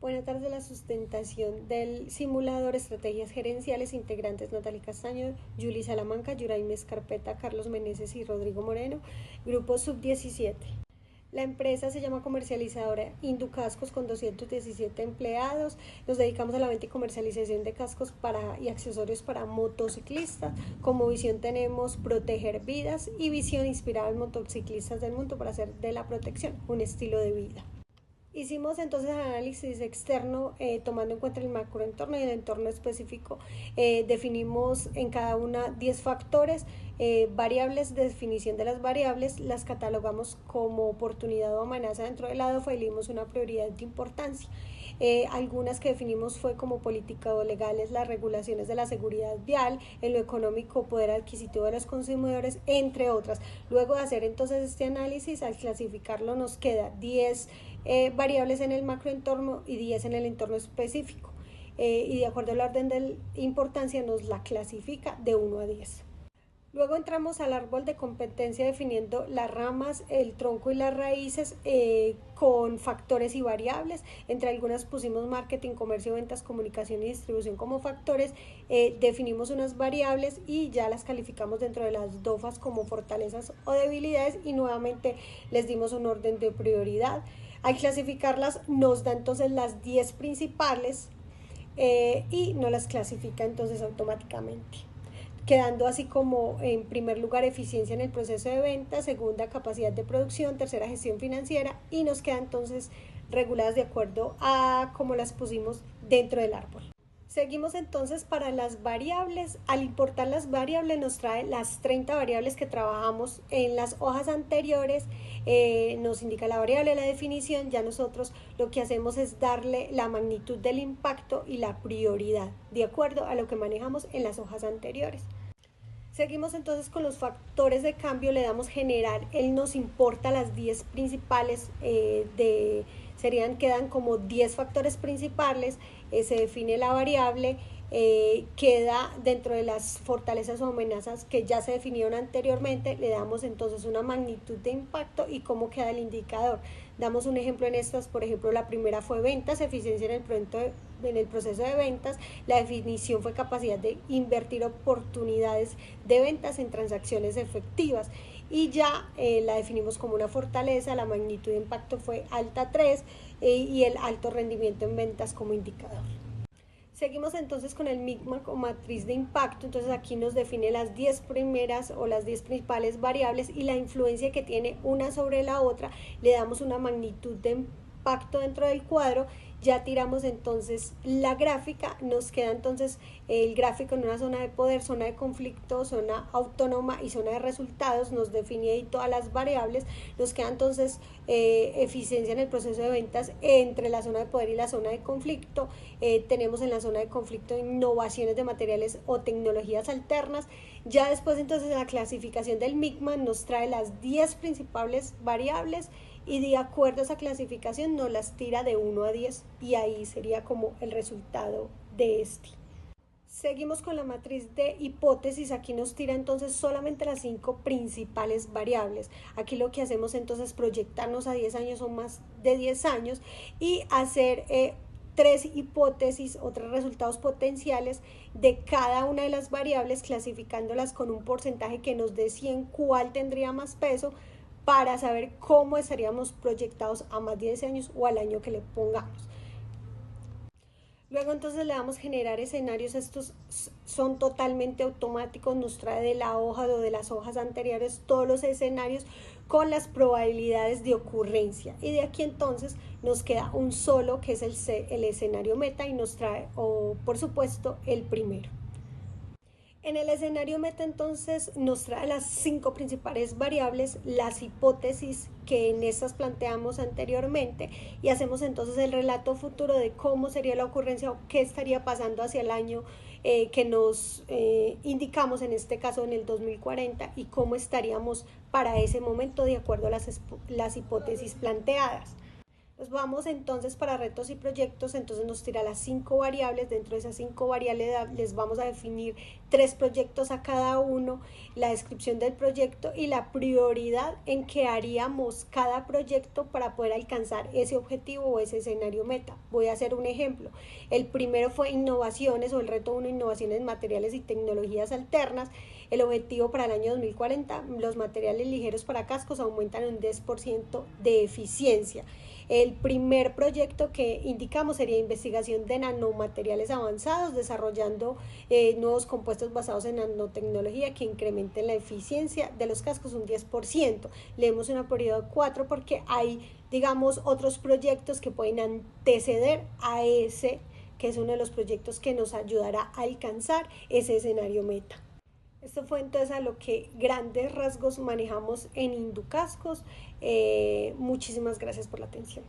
Buenas tardes. La sustentación del simulador Estrategias Gerenciales, integrantes Natalie Castaño, Yuli Salamanca, Yuraime Escarpeta, Carlos Meneses y Rodrigo Moreno, grupo sub-17. La empresa se llama Comercializadora Inducascos con 217 empleados. Nos dedicamos a la venta y comercialización de cascos y accesorios para motociclistas. Como visión tenemos proteger vidas y visión inspirar a los motociclistas del mundo para hacer de la protección un estilo de vida. Hicimos entonces análisis externo tomando en cuenta el macroentorno y el entorno específico. Definimos en cada una 10 factores, variables de definición de las variables, las catalogamos como oportunidad o amenaza dentro del ADOFA y le dimos una prioridad de importancia. Algunas que definimos fue como política o legales, las regulaciones de la seguridad vial, en lo económico, poder adquisitivo de los consumidores, entre otras. Luego de hacer entonces este análisis, al clasificarlo nos queda 10 variables en el macroentorno y 10 en el entorno específico. Y de acuerdo al orden de importancia nos la clasifica de 1 a 10. Luego entramos al árbol de competencia definiendo las ramas, el tronco y las raíces con factores y variables. Entre algunas pusimos marketing, comercio, ventas, comunicación y distribución como factores. Definimos unas variables y ya las calificamos dentro de las DOFAs como fortalezas o debilidades y nuevamente les dimos un orden de prioridad. Al clasificarlas nos da entonces las 10 principales y no las clasifica entonces automáticamente, quedando así como en primer lugar eficiencia en el proceso de venta, segunda capacidad de producción, tercera gestión financiera y nos quedan entonces reguladas de acuerdo a cómo las pusimos dentro del árbol. Seguimos entonces para las variables. Al importar las variables nos trae las 30 variables que trabajamos en las hojas anteriores, nos indica la variable, la definición. Ya nosotros lo que hacemos es darle la magnitud del impacto y la prioridad de acuerdo a lo que manejamos en las hojas anteriores. Seguimos entonces con los factores de cambio, le damos generar, él nos importa las 10 principales, quedan como 10 factores principales, se define la variable, queda dentro de las fortalezas o amenazas que ya se definieron anteriormente, le damos entonces una magnitud de impacto y cómo queda el indicador. Damos un ejemplo en estas, por ejemplo, la primera fue ventas, eficiencia en el proceso de ventas, la definición fue capacidad de invertir oportunidades de ventas en transacciones efectivas y ya la definimos como una fortaleza, la magnitud de impacto fue alta 3 y el alto rendimiento en ventas como indicador. Seguimos entonces con el MICMA o matriz de impacto, entonces aquí nos define las 10 primeras o las 10 principales variables y la influencia que tiene una sobre la otra, le damos una magnitud de impacto dentro del cuadro, ya tiramos entonces la gráfica, nos queda entonces el gráfico en una zona de poder, zona de conflicto, zona autónoma y zona de resultados, nos define ahí todas las variables, nos queda entonces eficiencia en el proceso de ventas entre la zona de poder y la zona de conflicto, tenemos en la zona de conflicto innovaciones de materiales o tecnologías alternas, ya después entonces la clasificación del MICMA nos trae las 10 principales variables y de acuerdo a esa clasificación nos las tira de 1 a 10 y ahí sería como el resultado de este. Seguimos con la matriz de hipótesis, aquí nos tira entonces solamente las 5 principales variables. Aquí lo que hacemos entonces es proyectarnos a 10 años o más de 10 años y hacer 3 hipótesis o 3 resultados potenciales de cada una de las variables, clasificándolas con un porcentaje que nos dé 100 cuál tendría más peso, para saber cómo estaríamos proyectados a más de 10 años o al año que le pongamos. Luego entonces le damos generar escenarios, estos son totalmente automáticos, nos trae de la hoja o de las hojas anteriores todos los escenarios con las probabilidades de ocurrencia y de aquí entonces nos queda un solo que es el escenario meta y nos trae, por supuesto, el primero. En el escenario meta entonces nos trae las 5 principales variables, las hipótesis que en estas planteamos anteriormente y hacemos entonces el relato futuro de cómo sería la ocurrencia o qué estaría pasando hacia el año que nos indicamos en este caso en el 2040 y cómo estaríamos para ese momento de acuerdo a las hipótesis planteadas. Pues vamos entonces para retos y proyectos, entonces nos tira las 5 variables, dentro de esas 5 variables les vamos a definir 3 proyectos a cada uno, la descripción del proyecto y la prioridad en que haríamos cada proyecto para poder alcanzar ese objetivo o ese escenario meta. Voy a hacer un ejemplo. El primero fue innovaciones o el reto 1, innovaciones materiales y tecnologías alternas. El objetivo para el año 2040, los materiales ligeros para cascos aumentan un 10% de eficiencia. El primer proyecto que indicamos sería investigación de nanomateriales avanzados, desarrollando nuevos compuestos basados en nanotecnología que incrementen la eficiencia de los cascos un 10%. Leemos una prioridad 4 porque hay, digamos, otros proyectos que pueden anteceder a ese, que es uno de los proyectos que nos ayudará a alcanzar ese escenario meta. Esto fue entonces a lo que grandes rasgos manejamos en Inducascos. Muchísimas gracias por la atención.